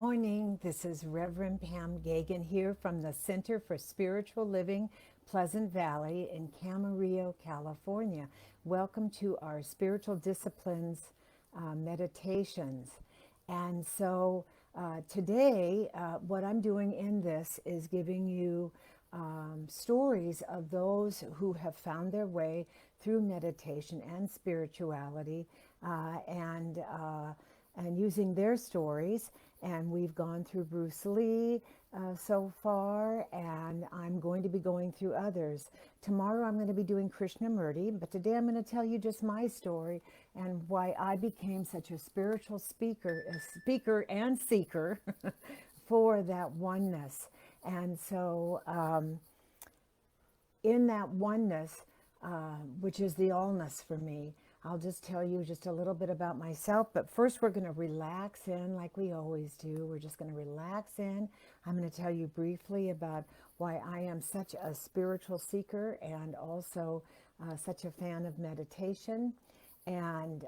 Morning. This is Reverend Pam Geagan here from the Center for Spiritual Living, Pleasant Valley in Camarillo, California. Welcome to our spiritual disciplines meditations. And so today, what I'm doing in this is giving you stories of those who have found their way through meditation and spirituality, and using their stories. And we've gone through Bruce Lee so far, and I'm going to be going through others. Tomorrow I'm going to be doing Krishnamurti, but today I'm going to tell you just my story and why I became such a spiritual speaker and seeker for that oneness. And so in that oneness, which is the allness for me, I'll just tell you just a little bit about myself, but first we're going to relax in like we always do. We're just going to relax in. I'm going to tell you briefly about why I am such a spiritual seeker and also such a fan of meditation. And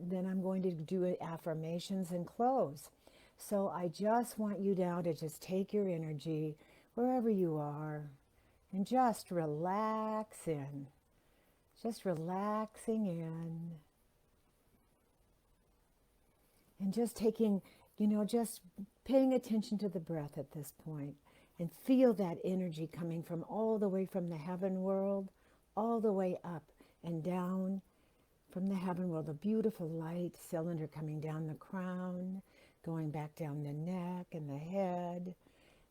then I'm going to do affirmations and close. So I just want you now to just take your energy wherever you are and just relax in. Just relaxing in and just taking, just paying attention to the breath at this point and feel that energy coming from all the way from the heaven world, all the way up and down from the heaven world, a beautiful light cylinder coming down the crown, going back down the neck and the head.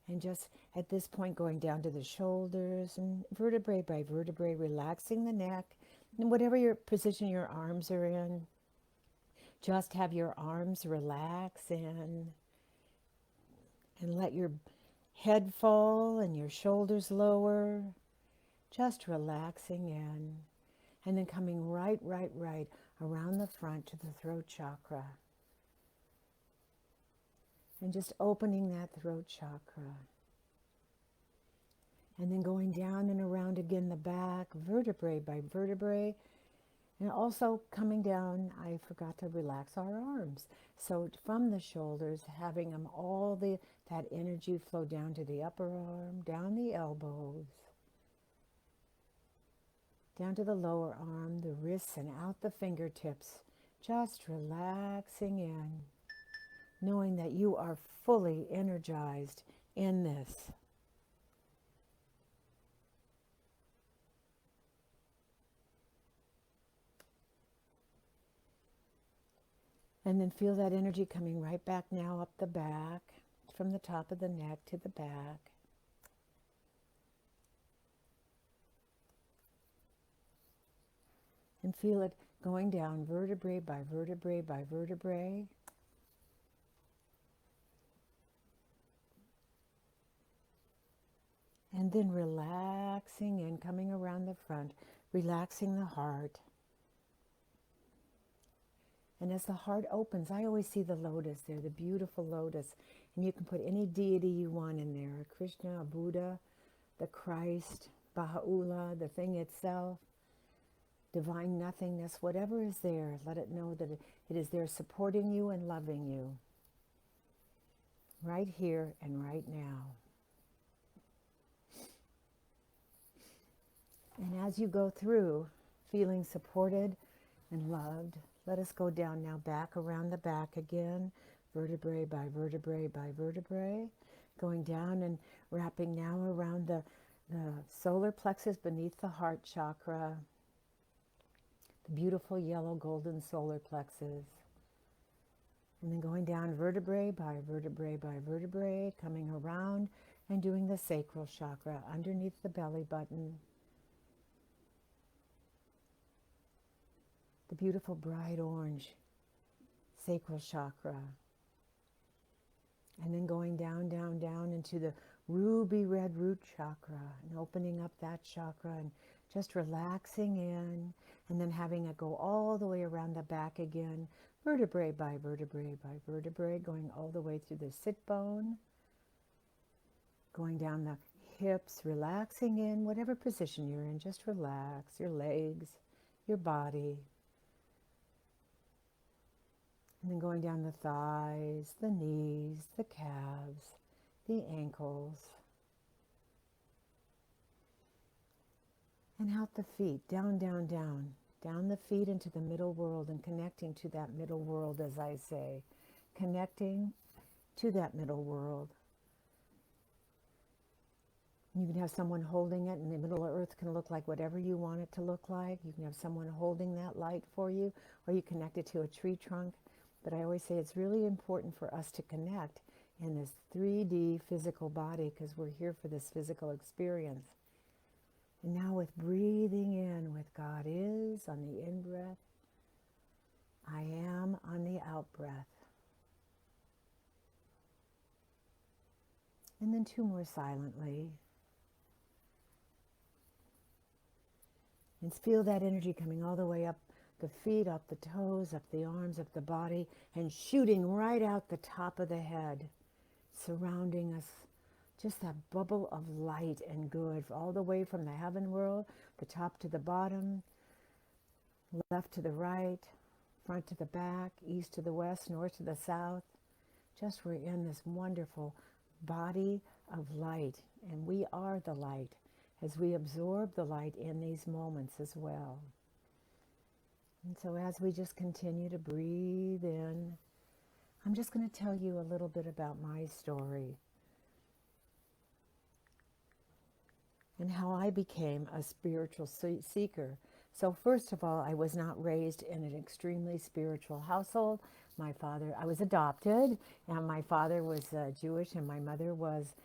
And just at this point going down to the shoulders and vertebrae by vertebrae, relaxing the neck. And whatever your position your arms are in, just have your arms relax in and let your head fall and your shoulders lower. Just relaxing in. And then coming right around the front to the throat chakra. And just opening that throat chakra. And then going down and around again the back, vertebrae by vertebrae. And also coming down, I forgot to relax our arms. So from the shoulders, having them that energy flow down to the upper arm, down the elbows, down to the lower arm, the wrists, and out the fingertips. Just relaxing in, knowing that you are fully energized in this. And then feel that energy coming right back now up the back, from the top of the neck to the back. And feel it going down vertebrae by vertebrae by vertebrae. And then relaxing and coming around the front, relaxing the heart. And as the heart opens, I always see the lotus there, the beautiful lotus. And you can put any deity you want in there, a Krishna, a Buddha, the Christ, Baha'u'llah, the thing itself, divine nothingness, whatever is there, let it know that it is there supporting you and loving you. Right here and right now. And as you go through, feeling supported and loved, let us go down now back around the back again, vertebrae by vertebrae by vertebrae, going down and wrapping now around the solar plexus beneath the heart chakra, the beautiful yellow golden solar plexus. And then going down vertebrae by vertebrae by vertebrae, coming around and doing the sacral chakra underneath the belly button. The beautiful bright orange sacral chakra. And then going down into the ruby red root chakra and opening up that chakra and just relaxing in, and then having it go all the way around the back again, vertebrae by vertebrae by vertebrae, going all the way through the sit bone, going down the hips, relaxing in whatever position you're in, just relax your legs, your body. And then going down the thighs, the knees, the calves, the ankles, and out the feet, down, down, down. Down the feet into the middle world and connecting to that middle world, as I say. Connecting to that middle world. You can have someone holding it, and the middle earth can look like whatever you want it to look like. You can have someone holding that light for you, or you connect it to a tree trunk. But I always say it's really important for us to connect in this 3D physical body because we're here for this physical experience. And now with breathing in with God is on the in-breath, I am on the out-breath. And then 2 more silently. And feel that energy coming all the way up the feet, up the toes, up the arms, up the body, and shooting right out the top of the head, surrounding us. Just that bubble of light and good, all the way from the heaven world, the top to the bottom, left to the right, front to the back, east to the west, north to the south. Just we're in this wonderful body of light, and we are the light as we absorb the light in these moments as well. And so as we just continue to breathe in, I'm just going to tell you a little bit about my story and how I became a spiritual seeker. So first of all, I was not raised in an extremely spiritual household. I was adopted, and my father was Jewish and my mother was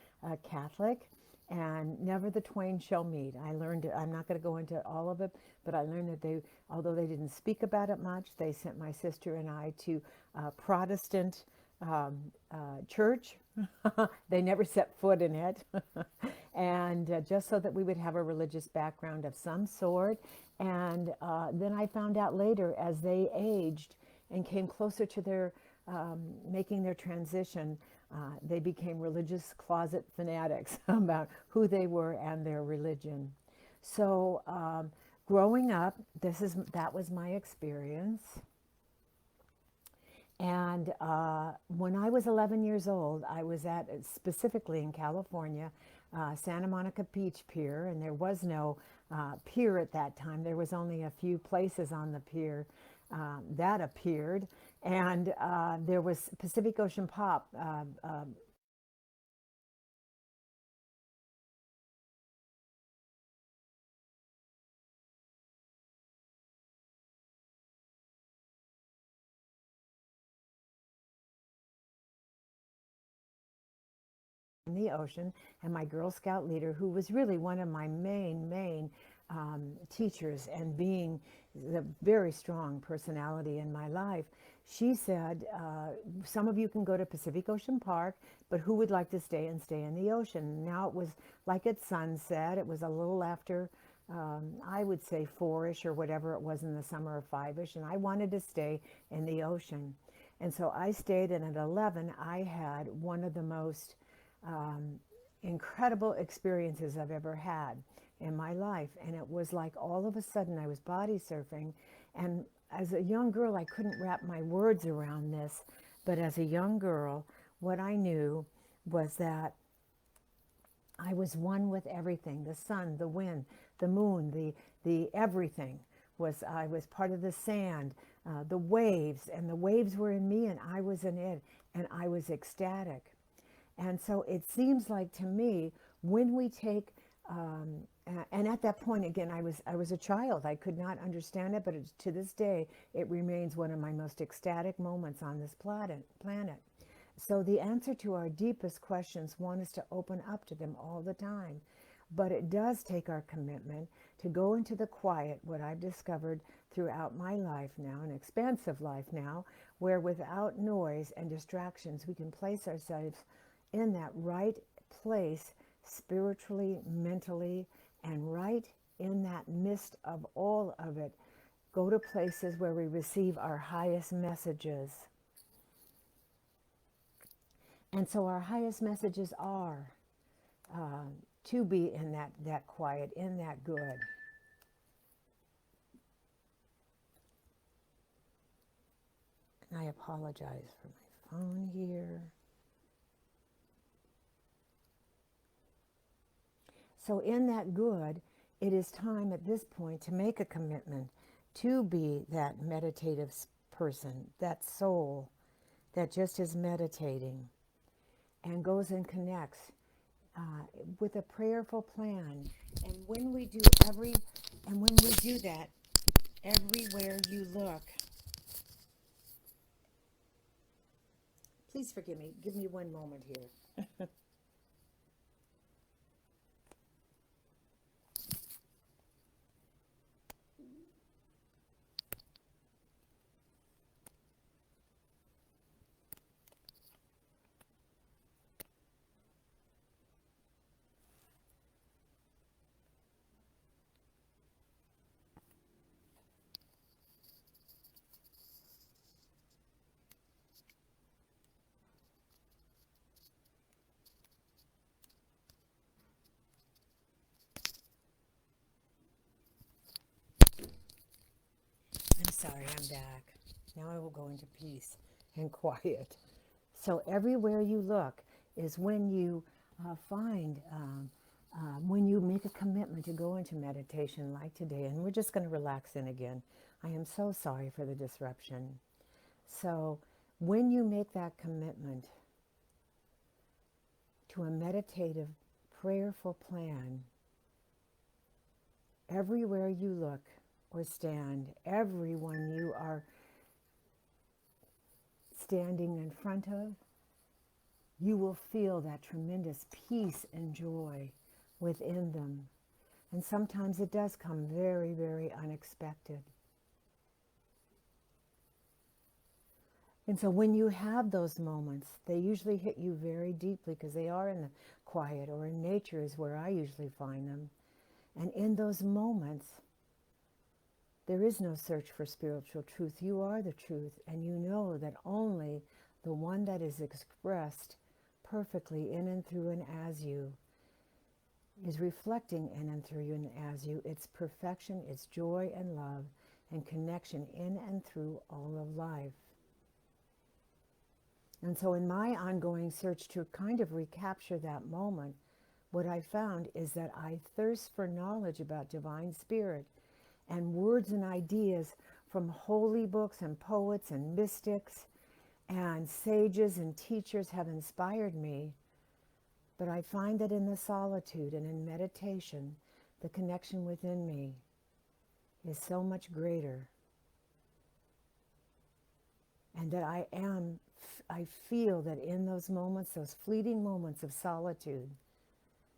Catholic, and never the twain shall meet. I learned, I'm not going to go into all of it, but I learned that although they didn't speak about it much, they sent my sister and I to Protestant church. They never set foot in it. And just so that we would have a religious background of some sort. And then I found out later, as they aged and came closer to their making their transition, they became religious closet fanatics about who they were and their religion. So growing up, that was my experience. And when I was 11 years old, I was specifically in California, Santa Monica Beach Pier, and there was no pier at that time. There was only a few places on the pier that appeared, and there was Pacific Ocean Pop. In the ocean, and my Girl Scout leader, who was really one of my main teachers and being the very strong personality in my life, she said, some of you can go to Pacific Ocean Park, but who would like to stay in the ocean? Now it was like at sunset. It was a little after, I would say 4-ish or whatever it was in the summer, of 5-ish, and I wanted to stay in the ocean. And so I stayed, and at 11 I had one of the most incredible experiences I've ever had in my life. And it was like all of a sudden I was body surfing, and as a young girl I couldn't wrap my words around this, but as a young girl what I knew was that I was one with everything, the sun, the wind, the moon, the everything. I was part of the sand, the waves, and the waves were in me and I was in it, and I was ecstatic. And so it seems like to me, when we take, and at that point, again, I was a child. I could not understand it, but to this day, it remains one of my most ecstatic moments on this planet. So the answer to our deepest questions, one is to open up to them all the time. But it does take our commitment to go into the quiet, what I've discovered throughout my life now, an expansive life now, where without noise and distractions, we can place ourselves in that right place spiritually, mentally, and right in that midst of all of it, go to places where we receive our highest messages. And so our highest messages are to be in that quiet, in that good. And I apologize for my phone here. So in that good, it is time at this point to make a commitment to be that meditative person, that soul that just is meditating and goes and connects with a prayerful plan. And when we do that, everywhere you look, please forgive me, give me one moment here. I'm sorry, I'm back. Now I will go into peace and quiet. So everywhere you look is when you when you make a commitment to go into meditation like today, and we're just going to relax in again. I am so sorry for the disruption. So when you make that commitment to a meditative, prayerful plan, everywhere you look or stand, everyone you are standing in front of, you will feel that tremendous peace and joy within them. And sometimes it does come very, very unexpected. And so when you have those moments, they usually hit you very deeply because they are in the quiet, or in nature is where I usually find them. And in those moments, there is no search for spiritual truth. You are the truth, and you know that only the one that is expressed perfectly in and through and as you is reflecting in and through you and as you. It's perfection, it's joy and love and connection in and through all of life. And so in my ongoing search to kind of recapture that moment, what I found is that I thirst for knowledge about divine spirit, and words and ideas from holy books and poets and mystics and sages and teachers have inspired me. But I find that in the solitude and in meditation, the connection within me is so much greater. And that I feel that in those moments, those fleeting moments of solitude,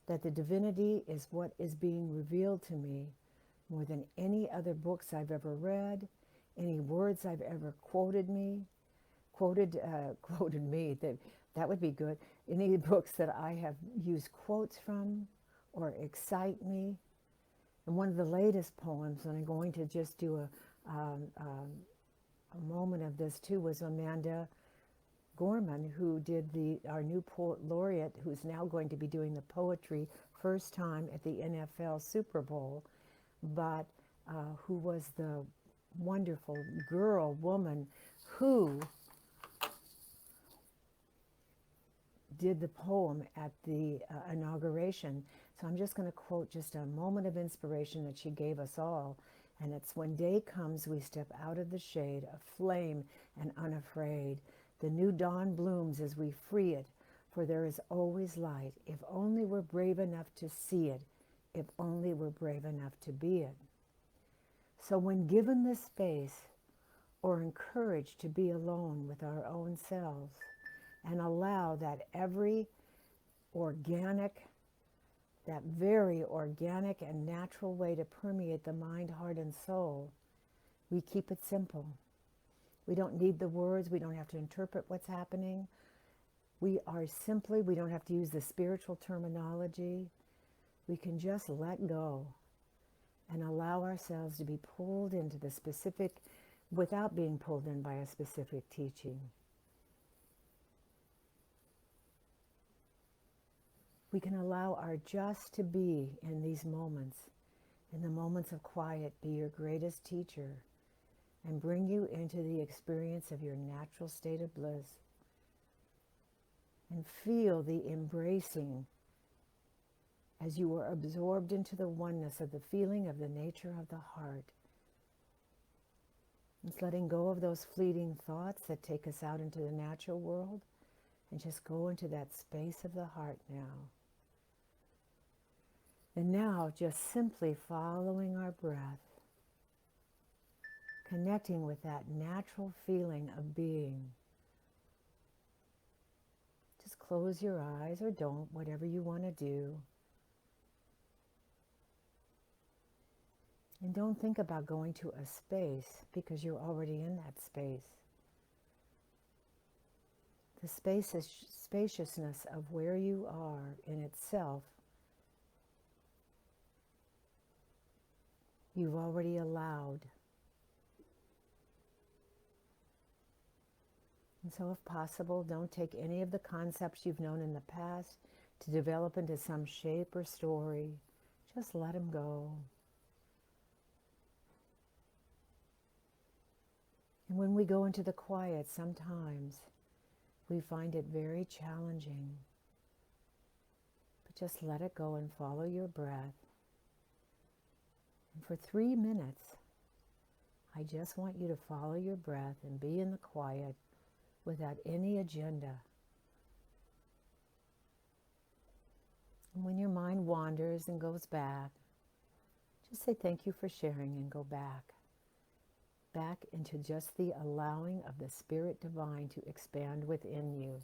that the divinity is what is being revealed to me more than any other books I've ever read, any words I've ever quoted me, that would be good. Any books that I have used quotes from or excite me. And one of the latest poems, and I'm going to just do a moment of this too, was Amanda Gorman, who did our new poet laureate, who's now going to be doing the poetry first time at the NFL Super Bowl, but who was the wonderful woman who did the poem at the inauguration. So I'm just going to quote just a moment of inspiration that she gave us all. And it's, when day comes, we step out of the shade, aflame and unafraid. The new dawn blooms as we free it, for there is always light, if only we're brave enough to see it, if only we're brave enough to be it. So when given the space or encouraged to be alone with our own selves, and allow that very organic and natural way to permeate the mind, heart, and soul, we keep it simple. We don't need the words. We don't have to interpret what's happening. We don't have to use the spiritual terminology. We can just let go and allow ourselves to be pulled into the specific without being pulled in by a specific teaching. We can allow our just to be in these moments, in the moments of quiet, be your greatest teacher. and bring you into the experience of your natural state of bliss. And feel the embracing as you are absorbed into the oneness of the feeling of the nature of the heart. It's letting go of those fleeting thoughts that take us out into the natural world and just go into that space of the heart now. And now just simply following our breath, connecting with that natural feeling of being. Just close your eyes or don't, whatever you want to do. And don't think about going to a space because you're already in that space. The spaciousness of where you are in itself, you've already allowed. And so if possible, don't take any of the concepts you've known in the past to develop into some shape or story. Just let them go. And when we go into the quiet, sometimes we find it very challenging. But just let it go and follow your breath. And for 3 minutes, I just want you to follow your breath and be in the quiet without any agenda. And when your mind wanders and goes back, just say thank you for sharing and go back into just the allowing of the Spirit Divine to expand within you.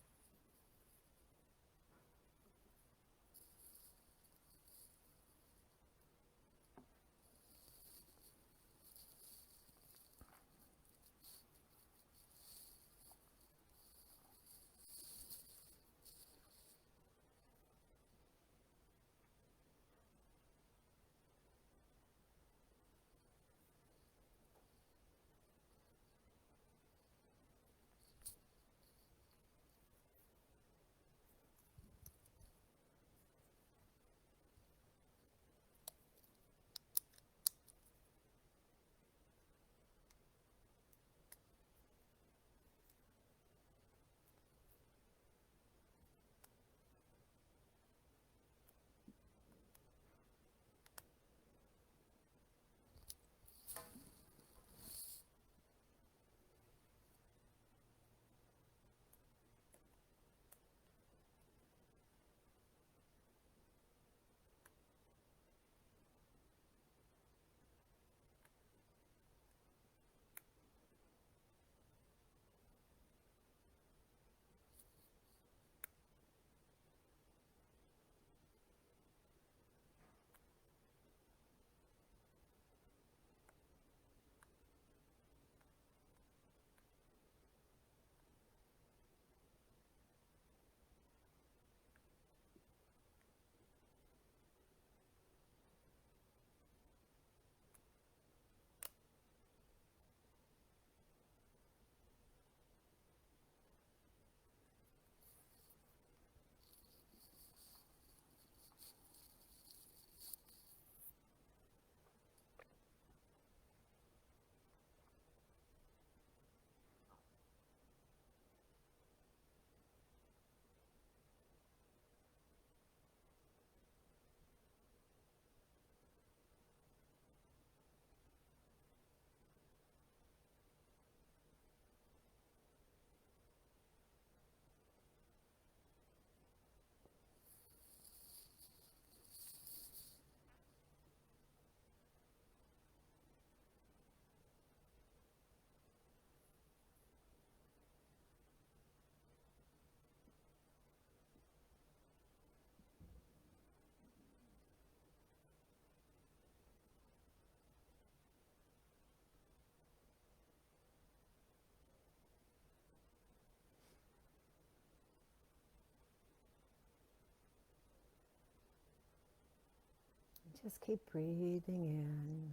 Just keep breathing in,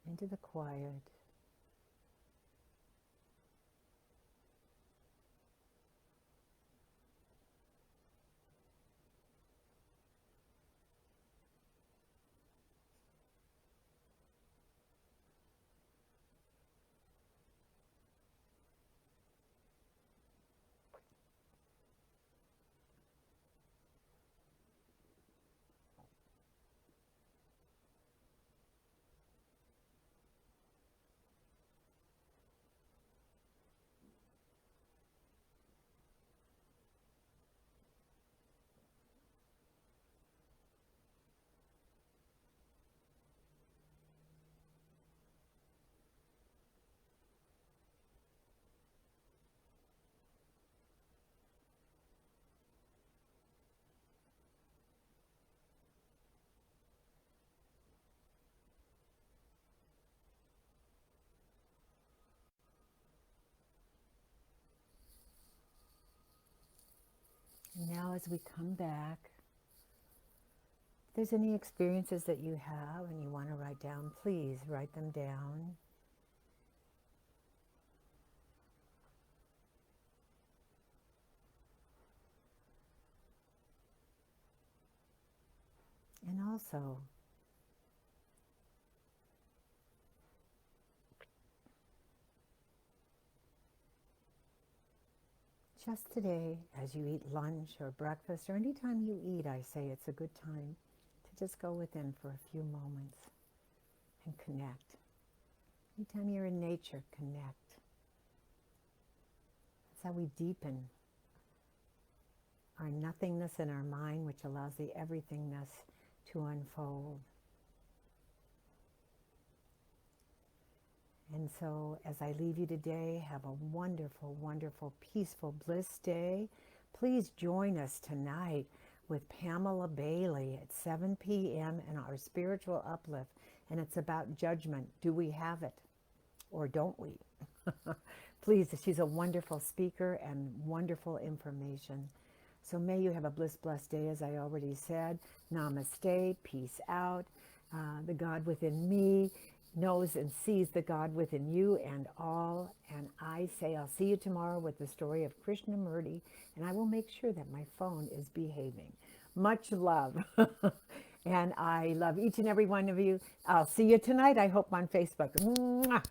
into the quiet. as we come back, if there's any experiences that you have and you want to write down, please write them down. And also, just today, as you eat lunch or breakfast, or any time you eat, I say it's a good time to just go within for a few moments and connect. Anytime you're in nature, connect. That's how we deepen our nothingness in our mind, which allows the everythingness to unfold. And so as I leave you today, have a wonderful, wonderful, peaceful, bliss day. Please join us tonight with Pamela Bailey at 7 p.m. in our spiritual uplift. And it's about judgment. Do we have it or don't we? Please, she's a wonderful speaker and wonderful information. So may you have a blessed day, as I already said. Namaste, peace out. The God within me knows and sees the God within you and all. And I say I'll see you tomorrow with the story of Krishnamurti, and I will make sure that my phone is behaving. Much love. And I love each and every one of you. I'll see you tonight, I hope, on Facebook. Mwah.